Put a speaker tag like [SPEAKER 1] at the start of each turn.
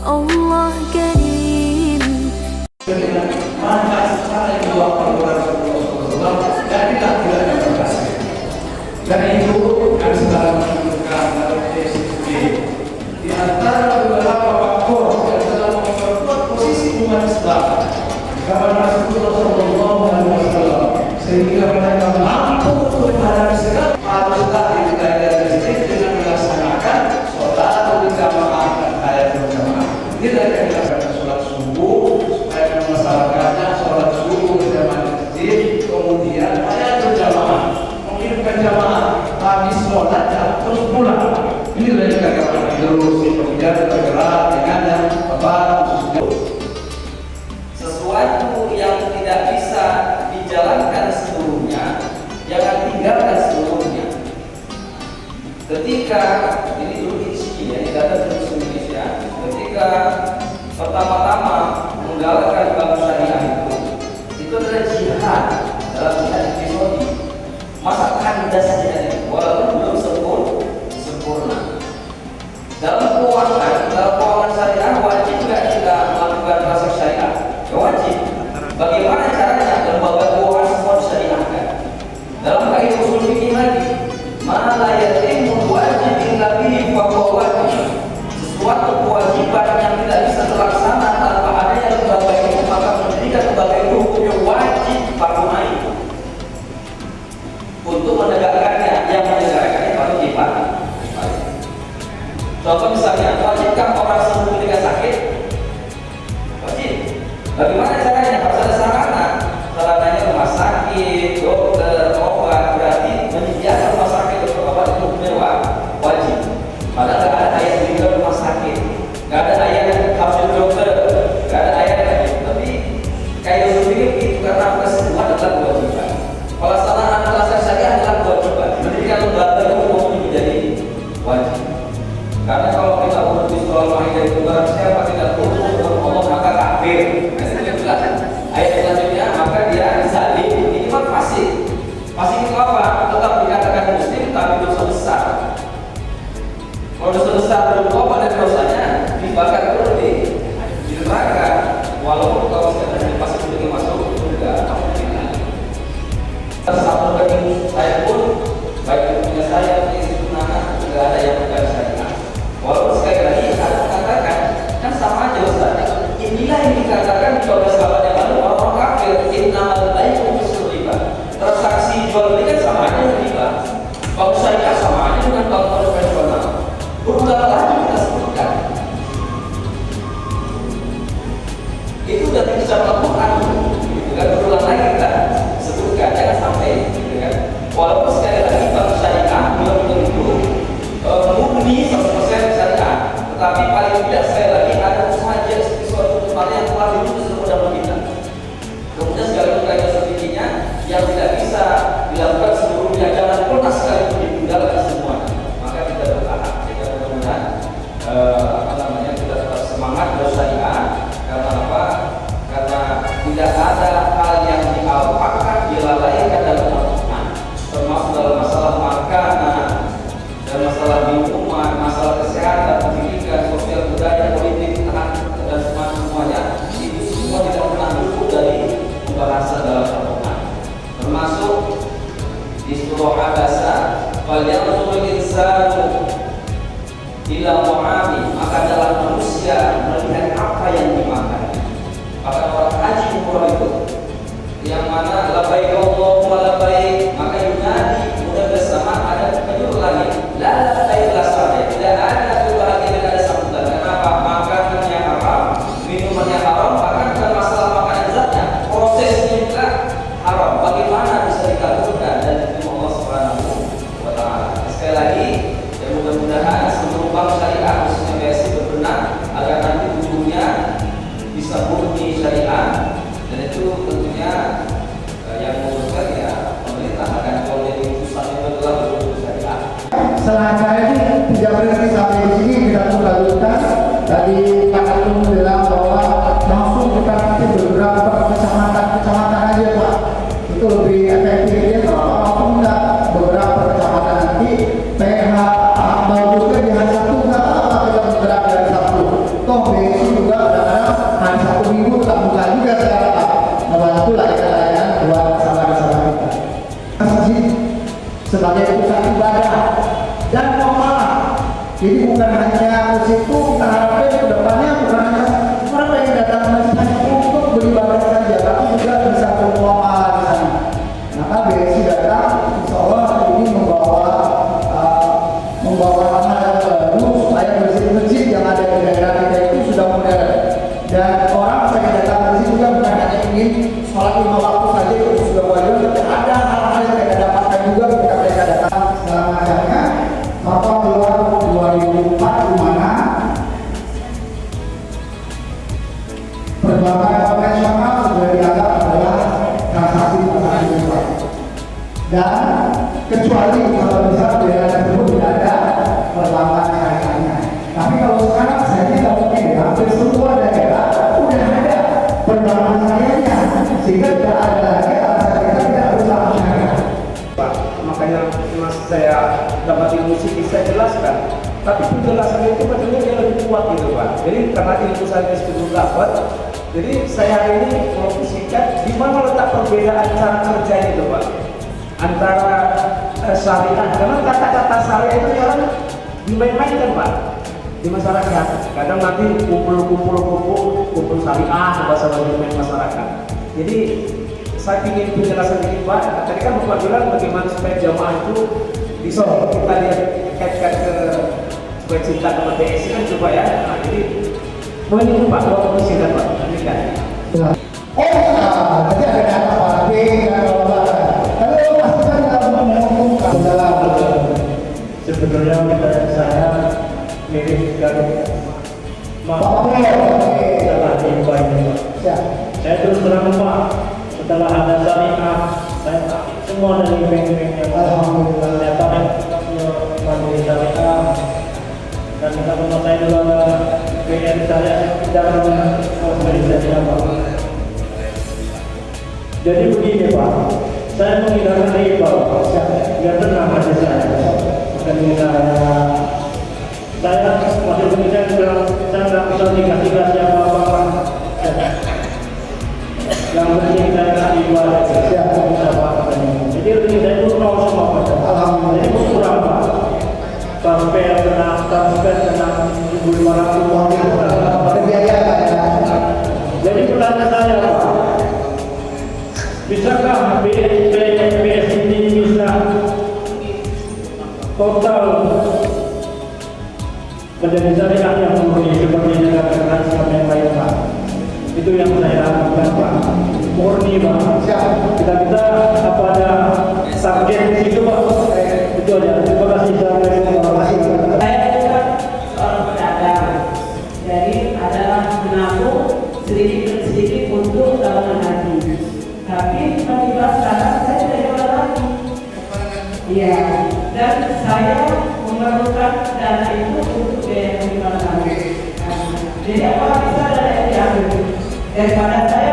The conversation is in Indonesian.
[SPEAKER 1] Allah Karim.
[SPEAKER 2] Dan itu kami sedang menunjukkan di antara beberapa faktor yang telah memperkuat posisi umat Islam kawan Rasulullah Sallallahu Alaihi Wasallam sehingga mereka mampu untuk menghadapi segala haruslah dikaitan listrik dengan melaksanakan sholat berjamaah dan ayat berjamaah. Ini dari melaksanakan sholat subuh supaya memasalahkannya sholat subuh berjamaah di masjid, kemudian ayat berjamaah mengirimkan jamaah habis sholat dan terus pulang. Ini dari kata terus kemudian bergerak dengan apa
[SPEAKER 3] sesuatu yang tidak bisa dijalankan seluruhnya, jangan tinggalkan seluruhnya. Ketika ini dulu di sini ya, data terus Indonesia, ketika pertama-tama menggalakkan bank syariah itu adalah jihad dalam jihad episodi. Masa kandas saja walaupun belum sempurna. Dalam keuangan syariah wajib nggak kita melakukan transaksi syariah? Ya wajib. Bagaimana caranya lembaga keuangan semua disyariahkan? Dalam kaidah usul fikih lagi, ma la yatimmu wajibin bihi fa huwa wajib. Sesuatu kewajiban yang tidak bisa terlaksana tanpa adanya lembaga itu, maka menjadikan lembaga itu hukumnya wajib fardu ain. Untuk menegakkannya, yang menegakkannya pada kipat. Contoh misalnya, wajibkah orang sembuh ketika sakit? Wajib. Bagaimana caranya? Harus ada sarana. Sarananya rumah sakit, dokter, obat. Berarti menyediakan rumah sakit untuk obat itu mewah, wajib. Padahal nggak ada ayat di rumah sakit, nggak ada ayat harus di dokter, nggak ada ayat lagi. Tapi kayak sendiri itu karena kesembuhan adalah kewajiban. Kalau sarana transaksi syariah adalah kewajiban. Mendirikan lembaga hukum menjadi wajib. Karena kalau kita mengerti soal Maidah itu barang siapa tidak tunduk kepada Allah maka kafir. Ayat selanjutnya maka dia disalib. Ini kan fasik. Fasik itu apa? Tetap dikatakan muslim tapi dosa besar. Kalau dosa besar berubah dari dosanya dibakar terus di neraka. Walaupun kalau sekadar fasik itu masuk surga. Satu kali saya pun baik punya saya istri anak tidak ada yang bukan syariah. Walaupun sekali lagi saya mengatakan kan sama aja Ustaz. Inilah yang dikatakan oleh sahabat yang lalu orang kafir innamal bai'u mislu riba. Transaksi jual beli kan sama aja dengan riba. Bank syariah sama aja dengan bank konvensional. Berulang lagi kita sebutkan. Itu sudah diucapkan Al-Quran. Bukan berulang lagi kita sebutkan. Jangan sampai gitu kan. Walaupun sekali lagi bank syariah belum tentu murni 100% syariah, tetapi paling tidak sekali lagi ada usaha suatu tempat yang telah dirumus dalam kita. Kemudian segala kaidah sedikitnya yang tidak bisa dilakukan seluruhnya, jangan pernah sekali ditinggalkan semua. Maka kita bertahan, kita mudah-mudahan kita tetap semangat bersyariah. Karena apa? Karena tidak ada hal yang dialpakan, dilalaikan dalam Al-Quran, termasuk dalam masalah makanan, dan masalah lingkungan, masalah kesehatan, pendidikan, sosial, budaya, politik, dan semuanya itu semua tidak pernah luput dari pembahasan dalam Al-Quran. Termasuk di surah Abasa, "Falyanzuril insanu ila ta'ami", maka dalam manusia melihat apa yang dimakan. Maka orang haji umroh itu yang mana labbaik Allahumma labbaik, maka yunadi mudah bersama ada penyuruh lagi la labbaik la sa'id, tidak ada kebahagiaan, tidak ada sambutan. Kenapa? Makanannya haram, minumannya haram, bahkan bukan masalah makanan zatnya, prosesnya juga haram. Bagaimana bisa dikabulkan dan diterima Allah Subhanahu wa taala? Sekali lagi, ya mudah-mudahan seluruh bank syariah khususnya BSI berbenah agar nanti ujungnya bisa murni syariah, dan itu tentunya yang mengusulkan ya pemerintah akan kalau jadi urusan itu adalah betul syariah.
[SPEAKER 4] Setelah acara ini tidak berhenti sampai di sini, kita terus lanjutkan. Tadi Pak Agung bilang bahwa langsung kita nanti beberapa kecamatan aja Pak, itu lebih efektif. Dia kalau langsung enggak beberapa kecamatan nanti PH bagusnya di hari Sabtu nggak apa-apa, kita bergerak dari Sabtu. Toh BSI juga kadang-kadang hari Sabtu Minggu tetap buka juga sekarang Pak. Membantu layanan buat saudara-saudara kita. Masjid sebagai pusat ibadah dan pemalah. Jadi bukan hanya musik itu, kita harapkan ke depannya bukan hanya orang yang datang ke masjid untuk beribadah saja, tapi juga bisa bermuamalah di sana. Maka BSI datang, insya Allah ini membawa nama yang baru supaya masjid-masjid yang ada di daerah kita itu sudah modern. Dan orang saya datang ke sini juga bukan hanya ingin sholat 5 waktu saja itu sudah wajar, tapi ada hal-hal yang kita dapatkan juga ketika mereka datang segala macamnya. Fatwa keluar 2004 di mana perbankan konvensional sudah dianggap adalah transaksi global. Dan kecuali kalau bisa daerah tersebut tidak ada perbankan syariahnya. Tapi kalau sekarang saya tidak mungkin ya, hampir semua daerah udah ada perbankan syariahnya, sehingga tidak ada lagi alasan kita tidak berusaha syariah.
[SPEAKER 2] Pak, makanya mas saya dapat ilmu sedikit saya jelaskan, tapi penjelasan itu betulnya dia lebih kuat gitu Pak. Jadi karena ilmu saya sebelum dapat, jadi saya hari ini memposisikan di mana letak perbedaan cara kerja itu Pak antara syariah, karena kata-kata syariah itu sekarang dimain-mainkan Pak di masyarakat. Kadang nanti kumpul syariah bahasa masyarakat. Jadi saya ingin penjelasan sedikit Pak. Tadi kan Bapak bilang bagaimana supaya jamaah itu bisa kita lihat kaitkan ke supaya cinta kepada BSI kan coba ya. Nah, jadi poin itu Pak, Bapak silakan Pak. Lanjutkan.
[SPEAKER 4] Jadi ada data parking dan kalau pastikan kalau mengumumkan dalam
[SPEAKER 5] sebenarnya saya mirip dengan setelah diubah ini Pak. Saya terus terang Pak, setelah ada syariah, saya semua dari bank-bank yang saya pakai mandiri syariah, dan sama saya juga BN syariah tidak organisasi Pak. Jadi begini Pak, saya menghindarkan diri Pak, biar tenang hati saya. Dan saya masih begini, saya nggak bisa dikasih siapa-apa. Yang penting saya kasih ibadah, jadi ini saya pun tahu semua Pak. Jadi pun kurang Pak. Sampai kena 1.500 uang
[SPEAKER 4] berbiaya Pak ya.
[SPEAKER 5] Jadi pertanyaan saya Pak, bisakah BSI ini bisa total menjadi syariah yang murni seperti negara Islam yang lain Pak? Itu yang saya harapkan Pak, murni Pak. Kita apa ada target di situ Pak? Itu aja. Terima kasih.
[SPEAKER 6] Saya juga seorang pedagang, jadi adalah menabung sedikit demi sedikit untuk tabungan haji. Tapi tiba-tiba sekarang saya tidak jual lagi. Iya, dan saya memerlukan dana itu untuk biaya kehidupan kami. Jadi apa bisa dana yang diambil daripada saya